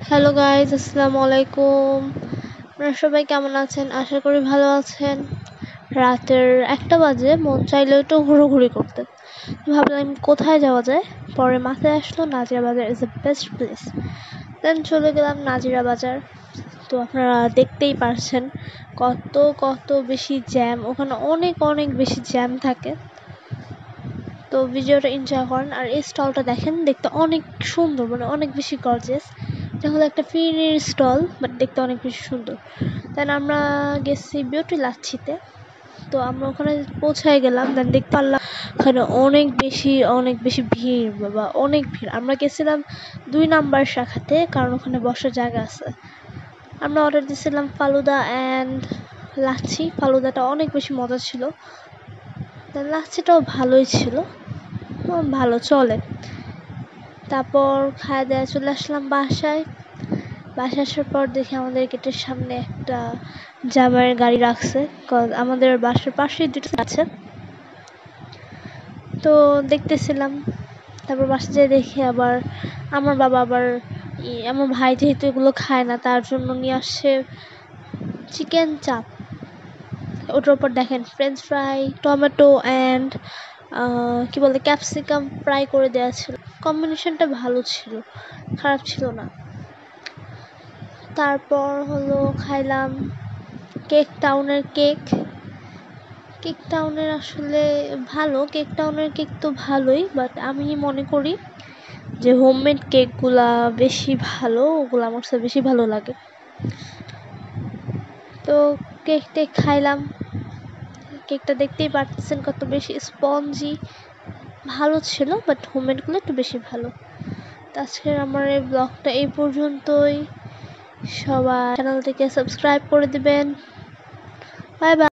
Hello guys, আসসালামু আলাইকুম। আপনারা সবাই কেমন আছেন? আশা করি ভালো আছেন। রাতের 1টা বাজে, মন চাইলো একটু ঘোরাঘুরি করতে। ভাবলাম কোথায় যাওয়া যায়। পরে মাথায় আসলো নাজিরা বাজার ইজ দ্য বেস্ট প্লেস। দেন চলে গেলাম নাজিরা বাজার। তো আপনারা দেখতেই পারছেন কত কত বেশি জ্যাম, ওখানে অনেক অনেক বেশি জ্যাম থাকে। তো ভিডিওটা এনজয় করেন। আর এই স্টলটা দেখেন, দেখতে অনেক সুন্দর, মানে অনেক বেশি গর্জিয়াস। এটা হলো একটা ফিরনির স্টল, বাট দেখতে অনেক বেশি সুন্দর। দেন আমরা গেছি বিউটি লাচ্ছিতে। তো আমরা ওখানে পৌঁছায় গেলাম, দেন দেখতে পারলাম ওখানে অনেক বেশি ভিড়, বাবা অনেক ভিড়। আমরা গেছিলাম 2 নাম্বার শাখাতে, কারণ ওখানে বসার জায়গা আছে। আমরা অর্ডার দিয়েছিলাম ফালুদা অ্যান্ড লাচ্ছি। ফালুদাটা অনেক বেশি মজা ছিল, দেন লাচ্ছিটাও ভালোই ছিল, ভালো চলে। তারপর খাওয়া দাওয়া চলে আসলাম বাসায় আসার পর দেখি আমাদের গেটের সামনে একটা জামাইয়ের গাড়ি রাখছে। আমাদের বাসার পাশেই দুটো আছে, তো দেখতেছিলাম। তারপর বাসায় যেয়ে দেখি আবার আমার বাবা আমার ভাই যেহেতু এগুলো খায় না, তার জন্য নিয়ে আসছে চিকেন চাপ। ওটার উপর দেখেন ফ্রেঞ্চ ফ্রাই, টমেটো অ্যান্ড কি বলে ক্যাপসিকাম ফ্রাই করে দেওয়া ছিল। কম্বিনেশনটা ভালো ছিল, খারাপ ছিল না। তারপর হলো খাইলাম কেক টাউনের কেক আসলে ভালো। কেক টাউনের কেক তো ভালোই, বাট আমি মনে করি যে হোমমেড কেকগুলা বেশি ভালো, ওগুলো আমার কাছে বেশি ভালো লাগে। তো কেকটা খাইলাম। কেকটা দেখতেই পারতেছেন কত বেশি স্পঞ্জি, ভালো ছিল, বাট হোমমেডগুলো একটু বেশি ভালো। তো আজকের আমার এই ব্লগটা এই পর্যন্তই। সবাই চ্যানেলটিকে সাবস্ক্রাইব করে দিবেন। Bye bye.